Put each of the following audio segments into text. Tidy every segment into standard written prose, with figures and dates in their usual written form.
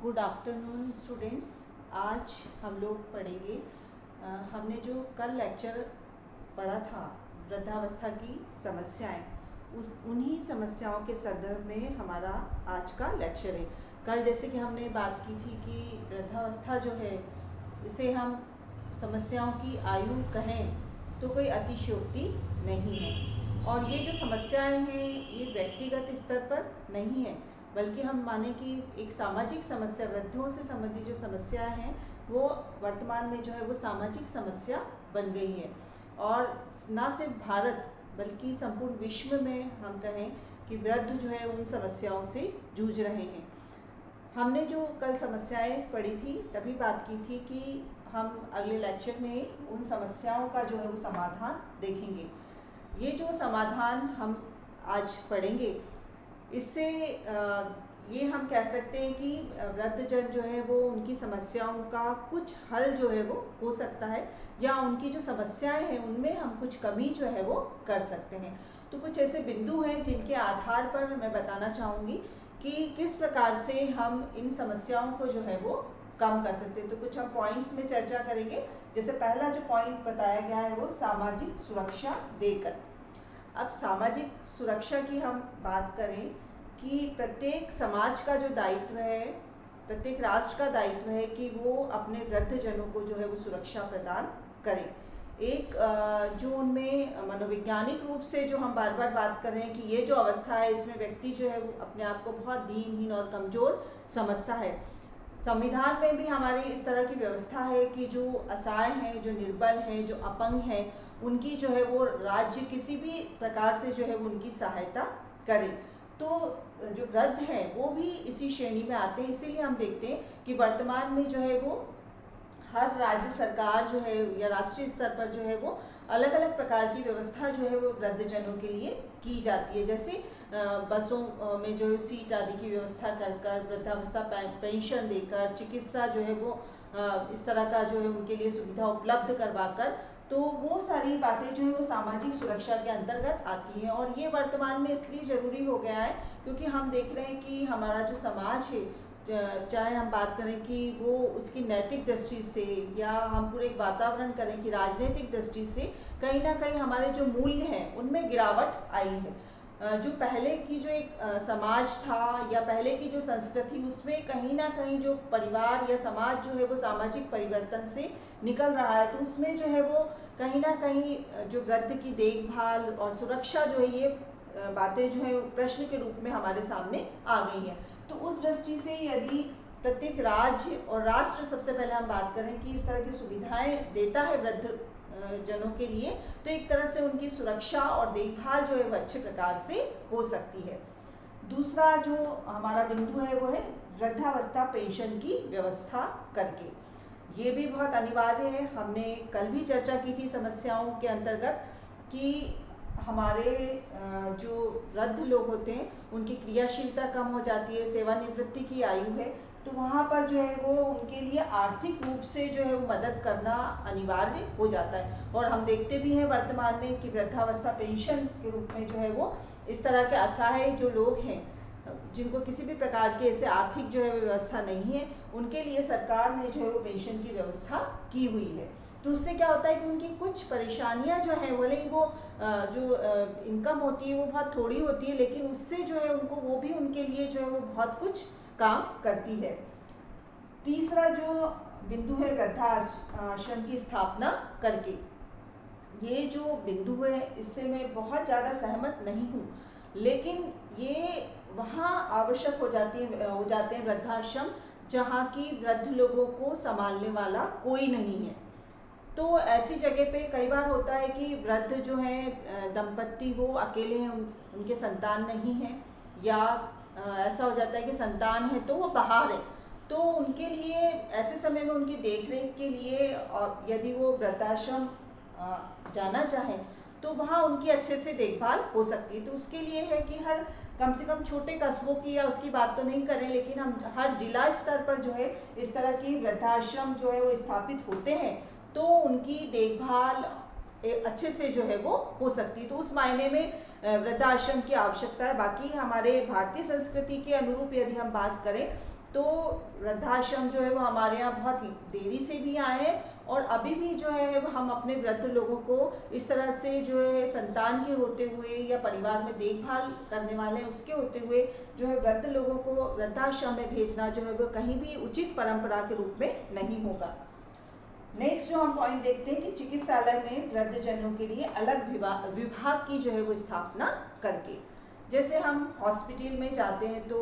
Good afternoon students. आज हम लोग पढ़ेंगे हमने जो कल लेक्चर पढ़ा था वृद्धावस्था की समस्याएं, उन्हीं समस्याओं के संदर्भ में हमारा आज का लेक्चर है। कल जैसे कि हमने बात की थी कि वृद्धावस्था जो है इसे हम समस्याओं की आयु कहें तो कोई अतिशयोक्ति नहीं है। और ये जो समस्याएं हैं ये व्यक्तिगत स्तर पर नहीं है, बल्कि हम माने कि एक सामाजिक समस्या, वृद्धों से संबंधित जो समस्याएं हैं वो वर्तमान में जो है वो सामाजिक समस्या बन गई है। और ना सिर्फ भारत बल्कि संपूर्ण विश्व में हम कहें कि वृद्ध जो है उन समस्याओं से जूझ रहे हैं। हमने जो कल समस्याएं पढ़ी थी तभी बात की थी कि हम अगले लेक्चर में उन समस्याओं का जो है वो समाधान देखेंगे। ये जो समाधान हम आज पढ़ेंगे इससे ये हम कह सकते हैं कि वृद्धजन जो है वो उनकी समस्याओं का कुछ हल जो है वो हो सकता है, या उनकी जो समस्याएं हैं उनमें हम कुछ कमी जो है वो कर सकते हैं। तो कुछ ऐसे बिंदु हैं जिनके आधार पर मैं बताना चाहूँगी कि किस प्रकार से हम इन समस्याओं को जो है वो कम कर सकते हैं। तो कुछ हम पॉइंट्स में चर्चा करेंगे। जैसे पहला जो पॉइंट बताया गया है वो सामाजिक सुरक्षा देकर। अब सामाजिक सुरक्षा की हम बात करें कि प्रत्येक समाज का जो दायित्व है, प्रत्येक राष्ट्र का दायित्व है कि वो अपने वृद्धजनों को जो है वो सुरक्षा प्रदान करें। एक जो उनमें मनोवैज्ञानिक रूप से जो हम बार बार बात कर रहे हैं कि ये जो अवस्था है इसमें व्यक्ति जो है वो अपने आप को बहुत दीनहीन और कमज़ोर समझता है। संविधान में भी हमारी इस तरह की व्यवस्था है कि जो असहाय हैं, जो निर्बल हैं, जो अपंग हैं, उनकी जो है वो राज्य किसी भी प्रकार से जो है वो उनकी सहायता करे। तो जो वृद्ध हैं वो भी इसी श्रेणी में आते हैं। इसीलिए हम देखते हैं कि वर्तमान में जो है वो हर राज्य सरकार जो है या राष्ट्रीय स्तर पर जो है वो अलग अलग प्रकार की व्यवस्था जो है वो वृद्धजनों के लिए की जाती है। जैसे बसों में जो सीट आदि की व्यवस्था कर कर, वृद्धावस्था पेंशन देकर, चिकित्सा जो है वो इस तरह का जो है उनके लिए सुविधा उपलब्ध करवा कर, तो वो सारी बातें जो है वो सामाजिक सुरक्षा के अंतर्गत आती हैं। और ये वर्तमान में इसलिए ज़रूरी हो गया है क्योंकि हम देख रहे हैं कि हमारा जो समाज है, चाहे हम बात करें कि वो उसकी नैतिक दृष्टि से या हम पूरे एक वातावरण करें कि राजनीतिक दृष्टि से, कहीं ना कहीं हमारे जो मूल्य हैं उनमें गिरावट आई है। जो पहले की जो एक समाज था या पहले की जो संस्कृति, उसमें कहीं ना कहीं जो परिवार या समाज जो है वो सामाजिक परिवर्तन से निकल रहा है। तो उसमें जो है वो कहीं ना कहीं जो वृद्ध की देखभाल और सुरक्षा जो है ये बातें जो है प्रश्न के रूप में हमारे सामने आ गई हैं। तो उस दृष्टि से यदि प्रत्येक राज्य और राष्ट्र, सबसे पहले हम बात करें कि इस तरह की सुविधाएं देता है वृद्ध जनों के लिए, तो एक तरह से उनकी सुरक्षा और देखभाल जो है वो अच्छे प्रकार से हो सकती है। दूसरा जो हमारा बिंदु है वो है वृद्धावस्था पेंशन की व्यवस्था करके। ये भी बहुत अनिवार्य है। हमने कल भी चर्चा की थी समस्याओं के अंतर्गत कि हमारे जो वृद्ध लोग होते हैं उनकी क्रियाशीलता कम हो जाती है, सेवानिवृत्ति की आयु है, तो वहाँ पर जो है वो उनके लिए आर्थिक रूप से जो है वो मदद करना अनिवार्य हो जाता है। और हम देखते भी हैं वर्तमान में कि वृद्धावस्था पेंशन के रूप में जो है वो इस तरह के असहाय जो लोग हैं, जिनको किसी भी प्रकार की ऐसे आर्थिक जो है व्यवस्था नहीं है, उनके लिए सरकार ने जो है वो पेंशन की व्यवस्था की हुई है। तो उससे क्या होता है कि उनकी कुछ परेशानियां जो है, भले ही वो जो इनकम होती है वो बहुत थोड़ी होती है, लेकिन उससे जो है उनको वो भी उनके लिए जो है वो बहुत कुछ काम करती है। तीसरा जो बिंदु है वृद्धाश्रम की स्थापना करके। ये जो बिंदु है इससे मैं बहुत ज़्यादा सहमत नहीं हूँ, लेकिन ये वहाँ आवश्यक हो जाते हैं वृद्धाश्रम जहाँ की वृद्ध लोगों को संभालने वाला कोई नहीं है। तो ऐसी जगह पे कई बार होता है कि वृद्ध जो है दंपत्ति वो अकेले हैं, उनके संतान नहीं है, या ऐसा हो जाता है कि संतान है तो वो बाहर है। तो उनके लिए ऐसे समय में उनकी देखरेख के लिए, और यदि वो वृद्धाश्रम जाना चाहें तो वहाँ उनकी अच्छे से देखभाल हो सकती है। तो उसके लिए है कि हर कम से कम छोटे कस्बों की या उसकी बात तो नहीं करें, लेकिन हम हर जिला स्तर पर जो है इस तरह की वृद्धाश्रम जो है वो स्थापित होते हैं, तो उनकी देखभाल अच्छे से जो है वो हो सकती है। तो उस मायने में वृद्धाश्रम की आवश्यकता है। बाकी हमारे भारतीय संस्कृति के अनुरूप यदि हम बात करें तो वृद्धाश्रम जो है वो हमारे यहाँ बहुत देरी से भी आए हैं, और अभी भी जो है हम अपने वृद्ध लोगों को इस तरह से जो है संतान के होते हुए या परिवार में देखभाल करने वाले हैं उसके होते हुए जो है वृद्ध लोगों को वृद्धाश्रम में भेजना जो है वो कहीं भी उचित परंपरा के रूप में नहीं होगा। नेक्स्ट जो हम पॉइंट देखते हैं कि चिकित्सालय में वृद्धजनों के लिए अलग विभाग की जो है वो स्थापना करके, जैसे हम हॉस्पिटल में जाते हैं तो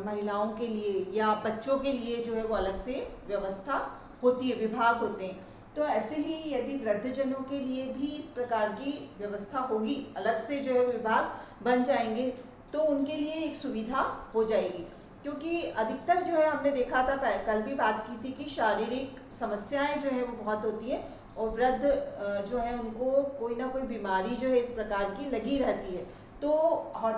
महिलाओं के लिए या बच्चों के लिए जो है वो अलग से व्यवस्था होती है, विभाग होते हैं। तो ऐसे ही यदि वृद्धजनों के लिए भी इस प्रकार की व्यवस्था होगी, अलग से जो है विभाग बन जाएंगे, तो उनके लिए एक सुविधा हो जाएगी। क्योंकि अधिकतर जो है हमने देखा था, कल भी बात की थी कि शारीरिक समस्याएं जो है वो बहुत होती है, और वृद्ध जो है उनको कोई ना कोई बीमारी जो है इस प्रकार की लगी रहती है। तो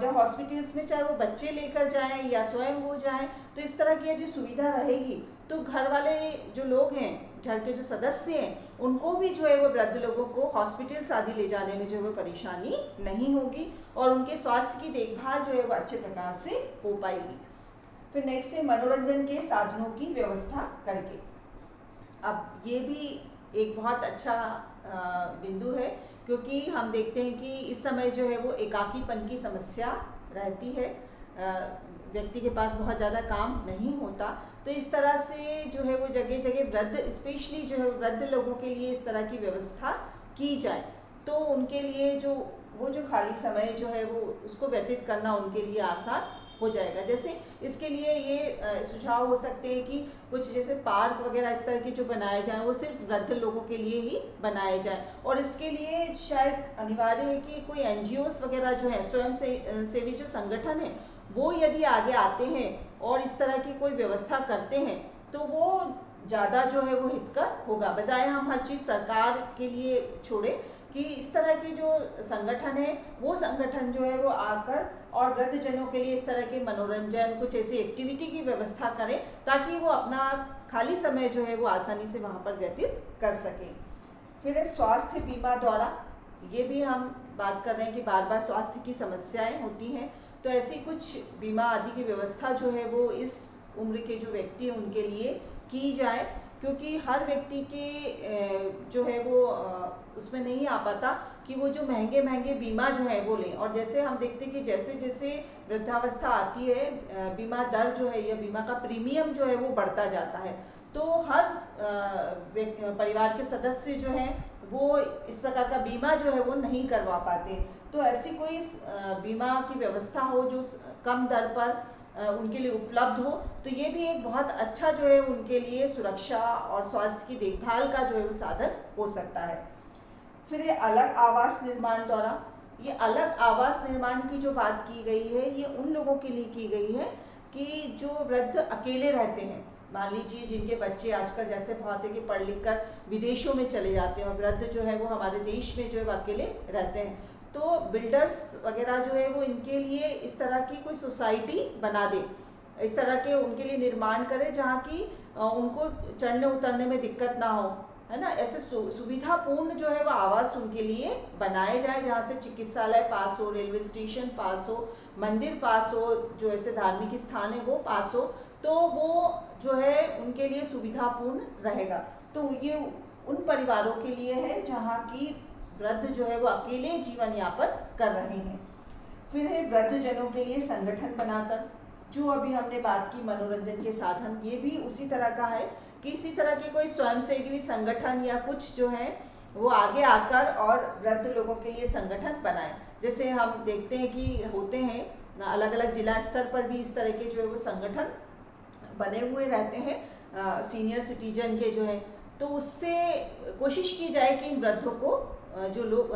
जब हॉस्पिटल्स में चाहे वो बच्चे लेकर जाएं या स्वयं वो जाएं, तो इस तरह की यदि सुविधा रहेगी तो घर वाले जो लोग हैं, घर के जो सदस्य हैं, उनको भी जो है वो वृद्ध लोगों को हॉस्पिटल्स आदि ले जाने में जो है वो परेशानी नहीं होगी, और उनके स्वास्थ्य की देखभाल जो है वो अच्छे प्रकार से हो पाएगी। फिर नेक्स्ट है मनोरंजन के साधनों की व्यवस्था करके। अब ये भी एक बहुत अच्छा बिंदु है, क्योंकि हम देखते हैं कि इस समय जो है वो एकाकीपन की समस्या रहती है, व्यक्ति के पास बहुत ज़्यादा काम नहीं होता, तो इस तरह से जो है वो जगह जगह वृद्ध, स्पेशली जो है वृद्ध लोगों के लिए इस तरह की व्यवस्था की जाए, तो उनके लिए जो खाली समय जो है वो उसको व्यतीत करना उनके लिए आसान हो जाएगा। जैसे इसके लिए ये सुझाव हो सकते हैं कि कुछ जैसे पार्क वगैरह इस तरह के जो बनाए जाएं वो सिर्फ वृद्ध लोगों के लिए ही बनाए जाएं, और इसके लिए शायद अनिवार्य है कि कोई NGOs वगैरह जो है, स्वयं सेवी जो संगठन है, वो यदि आगे आते हैं और इस तरह की कोई व्यवस्था करते हैं तो वो ज़्यादा जो है वो हितकर होगा, बजाय हम हर चीज़ सरकार के लिए छोड़े कि इस तरह के जो संगठन है वो संगठन जो है वो आकर और वृद्धजनों के लिए इस तरह के मनोरंजन, कुछ ऐसी एक्टिविटी की व्यवस्था करें ताकि वो अपना खाली समय जो है वो आसानी से वहाँ पर व्यतीत कर सकें। फिर स्वास्थ्य बीमा द्वारा, ये भी हम बात कर रहे हैं कि बार बार स्वास्थ्य की समस्याएं होती हैं, तो ऐसी कुछ बीमा आदि की व्यवस्था जो है वो इस उम्र के जो व्यक्ति हैं उनके लिए की जाए, क्योंकि हर व्यक्ति के जो है वो उसमें नहीं आ पाता कि वो जो महंगे महंगे बीमा जो है वो लें। और जैसे हम देखते हैं कि जैसे जैसे वृद्धावस्था आती है, बीमा दर जो है या बीमा का प्रीमियम जो है वो बढ़ता जाता है, तो हर परिवार के सदस्य जो हैं वो इस प्रकार का बीमा जो है वो नहीं करवा पाते। तो ऐसी कोई बीमा की व्यवस्था हो जो कम दर पर उनके लिए उपलब्ध हो, तो ये भी एक बहुत अच्छा जो है उनके लिए सुरक्षा और स्वास्थ्य की देखभाल का जो है वो साधन हो सकता है। फिर ये अलग आवास निर्माण द्वारा, ये अलग आवास निर्माण की जो बात की गई है ये उन लोगों के लिए की गई है कि जो वृद्ध अकेले रहते हैं, मान लीजिए जिनके बच्चे आजकल जैसे बहुत है कि पढ़ लिख कर विदेशों में चले जाते हैं और वृद्ध जो है वो हमारे देश में जो है वो अकेले रहते हैं, तो बिल्डर्स वगैरह जो है वो इनके लिए इस तरह की कोई सोसाइटी बना दे, इस तरह के उनके लिए निर्माण करे जहाँ की उनको चढ़ने उतरने में दिक्कत ना हो, है ना। ऐसे सुविधापूर्ण जो है वो आवास उनके लिए बनाए जाए, जहाँ से चिकित्सालय पास हो, रेलवे स्टेशन पास हो, मंदिर पास हो, जो ऐसे धार्मिक स्थान है वो पास हो, तो वो जो है उनके लिए सुविधापूर्ण रहेगा। तो ये उन परिवारों के लिए है जहाँ की वृद्ध जो है वो अकेले जीवन यापन कर रहे हैं। फिर है वृद्धजनों के लिए संगठन बनाकर, जो अभी हमने बात की मनोरंजन के साधन, ये भी उसी तरह का है कि इसी तरह के कोई स्वयंसेवी संगठन या कुछ जो है वो आगे आकर और वृद्ध लोगों के लिए संगठन बनाए। जैसे हम देखते हैं कि होते हैं अलग अलग जिला स्तर पर भी इस तरह के जो है वो संगठन बने हुए रहते हैं सीनियर सिटीजन के जो है, तो उससे कोशिश की जाए कि इन वृद्धों को जो लोग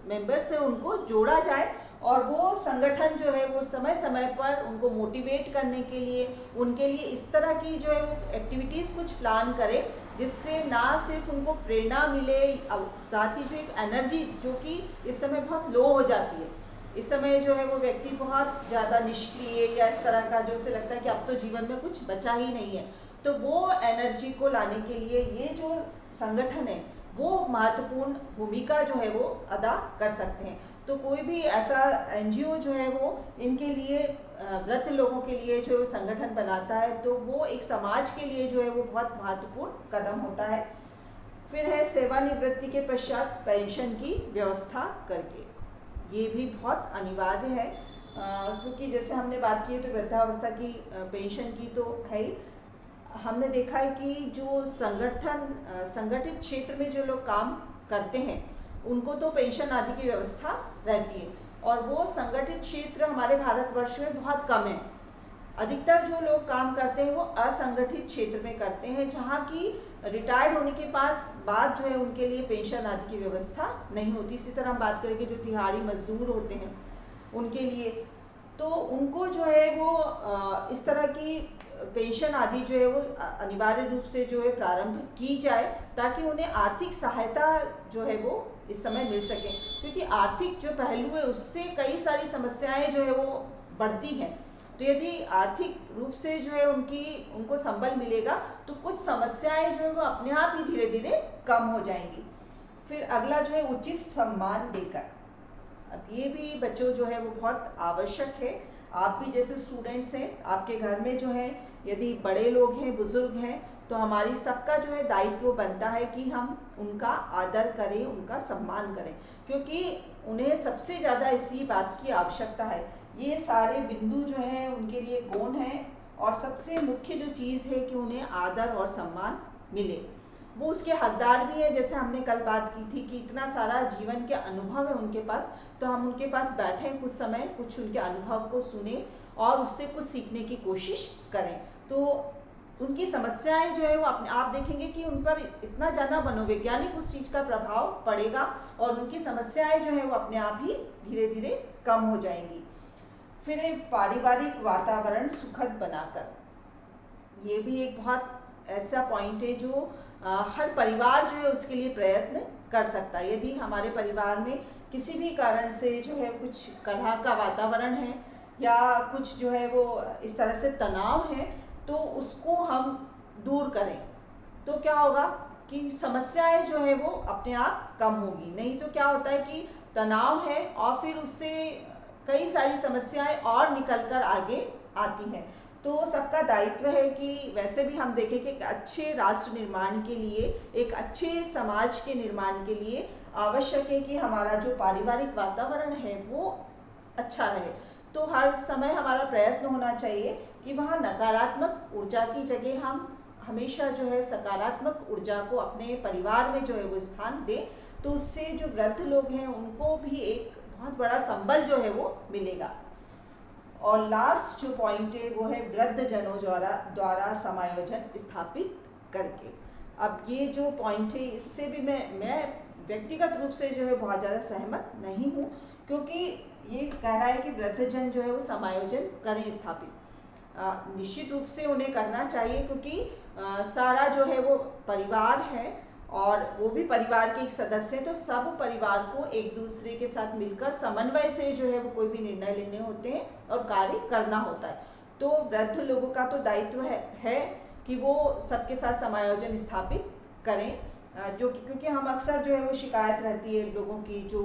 मेंबर्स हैं उनको जोड़ा जाए, और वो संगठन जो है वो समय समय पर उनको मोटिवेट करने के लिए उनके लिए इस तरह की जो है वो एक्टिविटीज़ कुछ प्लान करे, जिससे ना सिर्फ उनको प्रेरणा मिले, साथ ही जो एक एनर्जी जो कि इस समय बहुत लो हो जाती है, इस समय जो है वो व्यक्ति बहुत ज़्यादा निष्क्रिय या इस तरह का जो उसे लगता है कि अब तो जीवन में कुछ बचा ही नहीं है, तो वो एनर्जी को लाने के लिए ये जो संगठन है वो महत्वपूर्ण भूमिका जो है वो अदा कर सकते हैं। तो कोई भी ऐसा एनजीओ जो है वो इनके लिए वृद्ध लोगों के लिए जो संगठन बनाता है, तो वो एक समाज के लिए जो है वो बहुत महत्वपूर्ण कदम होता है। फिर है सेवानिवृत्ति के पश्चात पेंशन की व्यवस्था करके, ये भी बहुत अनिवार्य है, क्योंकि जैसे हमने बात की तो वृद्धावस्था की पेंशन की तो है ही। हमने देखा है कि जो संगठित क्षेत्र में जो लोग काम करते हैं उनको तो पेंशन आदि की व्यवस्था रहती है, और वो संगठित क्षेत्र हमारे भारतवर्ष में बहुत कम है। अधिकतर जो लोग काम करते हैं वो असंगठित क्षेत्र में करते हैं, जहाँ की रिटायर्ड होने के बाद जो है उनके लिए पेंशन आदि की व्यवस्था नहीं होती। इसी तरह हम बात करेंगे जो दिहाड़ी मजदूर होते हैं उनके लिए, तो उनको जो है वो इस तरह की पेंशन आदि जो है वो अनिवार्य रूप से जो है प्रारंभ की जाए, ताकि उन्हें आर्थिक सहायता जो है वो इस समय मिल सके, क्योंकि आर्थिक जो पहलू है उससे कई सारी समस्याएं जो है वो बढ़ती हैं। तो यदि आर्थिक रूप से जो है उनको संबल मिलेगा तो कुछ समस्याएं जो है वो अपने आप ही धीरे धीरे कम हो जाएंगी। फिर अगला जो है उचित सम्मान देकर, अब ये भी बच्चों जो है वो बहुत आवश्यक है। आप भी जैसे स्टूडेंट्स हैं, आपके घर में जो है यदि बड़े लोग हैं, बुजुर्ग हैं, तो हमारी सबका जो है दायित्व बनता है कि हम उनका आदर करें, उनका सम्मान करें, क्योंकि उन्हें सबसे ज़्यादा इसी बात की आवश्यकता है। ये सारे बिंदु जो हैं उनके लिए गौण हैं, और सबसे मुख्य जो चीज़ है कि उन्हें आदर और सम्मान मिले। वो उसके हकदार भी है। जैसे हमने कल बात की थी कि इतना सारा जीवन के अनुभव है उनके पास, तो हम उनके पास बैठें कुछ समय, कुछ उनके अनुभव को सुने और उससे कुछ सीखने की कोशिश करें। तो उनकी समस्याएं जो है वो अपने आप देखेंगे कि उन पर इतना ज़्यादा मनोवैज्ञानिक उस चीज़ का प्रभाव पड़ेगा, और उनकी समस्याएं जो है वो अपने आप ही धीरे धीरे कम हो जाएंगी। फिर एक पारिवारिक वातावरण सुखद बनाकर, ये भी एक बहुत ऐसा पॉइंट है जो हर परिवार जो है उसके लिए प्रयत्न कर सकता है। यदि हमारे परिवार में किसी भी कारण से जो है कुछ कलह का वातावरण है, या कुछ जो है वो इस तरह से तनाव है, तो उसको हम दूर करें, तो क्या होगा कि समस्याएं जो है वो अपने आप कम होगी। नहीं तो क्या होता है कि तनाव है और फिर उससे कई सारी समस्याएं और निकल कर आगे आती हैं। तो सबका दायित्व है कि वैसे भी हम देखें कि एक अच्छे राष्ट्र निर्माण के लिए, एक अच्छे समाज के निर्माण के लिए आवश्यक है कि हमारा जो पारिवारिक वातावरण है वो अच्छा रहे। तो हर समय हमारा प्रयत्न होना चाहिए कि वहाँ नकारात्मक ऊर्जा की जगह हम हमेशा जो है सकारात्मक ऊर्जा को अपने परिवार में जो है वो स्थान दें। तो उससे जो वृद्ध लोग हैं उनको भी एक बहुत बड़ा संबल जो है वो मिलेगा। और लास्ट जो पॉइंट है वो है वृद्ध जनों द्वारा समायोजन स्थापित करके। अब ये जो पॉइंट है इससे भी मैं व्यक्तिगत रूप से जो है बहुत ज़्यादा सहमत नहीं हूँ, क्योंकि ये कह रहा है कि वृद्धजन जो है वो समायोजन करें स्थापित। निश्चित रूप से उन्हें करना चाहिए, क्योंकि सारा जो है वो परिवार है और वो भी परिवार के एक सदस्य हैं, तो सब परिवार को एक दूसरे के साथ मिलकर समन्वय से जो है वो कोई भी निर्णय लेने होते हैं और कार्य करना होता है। तो वृद्ध लोगों का तो दायित्व है कि वो सबके साथ समायोजन स्थापित करें, जो क्योंकि हम अक्सर जो है वो शिकायत रहती है लोगों की, जो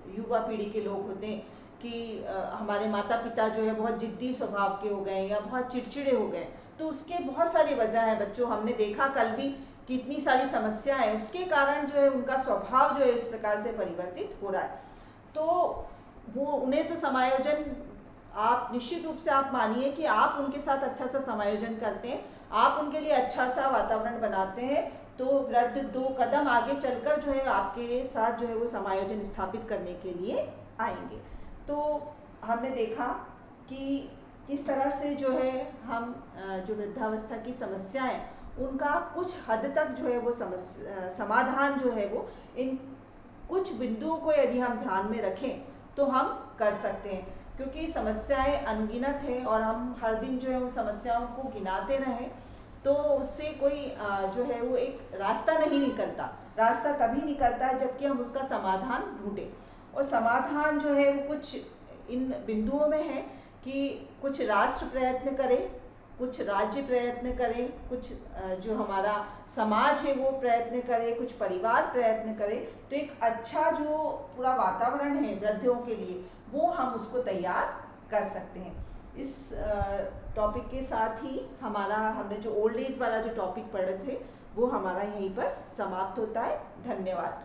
युवा पीढ़ी के लोग होते हैं कि हमारे माता पिता जो है बहुत जिद्दी स्वभाव के हो गए या बहुत चिड़चिड़े हो गए। तो उसके बहुत सारी वजह है बच्चों, हमने देखा कल भी कि इतनी सारी समस्या है, उसके कारण जो है उनका स्वभाव जो है इस प्रकार से परिवर्तित हो रहा है। तो वो उन्हें तो समायोजन आप निश्चित रूप से आप मानिए कि आप उनके साथ अच्छा सा समायोजन करते हैं, आप उनके लिए अच्छा सा वातावरण बनाते हैं, तो वृद्ध 2 कदम आगे चलकर जो है आपके साथ जो है वो समायोजन स्थापित करने के लिए आएंगे। तो हमने देखा कि किस तरह से जो है हम जो वृद्धावस्था की समस्याएं उनका कुछ हद तक जो है वो समाधान जो है वो इन कुछ बिंदुओं को यदि हम ध्यान में रखें तो हम कर सकते हैं, क्योंकि समस्याएं अनगिनत हैं और हम हर दिन जो है उन समस्याओं को गिनाते रहें तो उससे कोई जो है वो एक रास्ता नहीं निकलता। रास्ता तभी निकलता है जबकि हम उसका समाधान ढूंढें, और समाधान जो है वो कुछ इन बिंदुओं में है कि कुछ राष्ट्र प्रयत्न करे कुछ राज्य प्रयत्न करें, कुछ जो हमारा समाज है वो प्रयत्न करे, कुछ परिवार प्रयत्न करे, तो एक अच्छा जो पूरा वातावरण है वृद्धों के लिए वो हम उसको तैयार कर सकते हैं। इस टॉपिक के साथ ही हमने जो ओल्ड एज वाला जो टॉपिक पढ़े थे वो हमारा यहीं पर समाप्त होता है। धन्यवाद।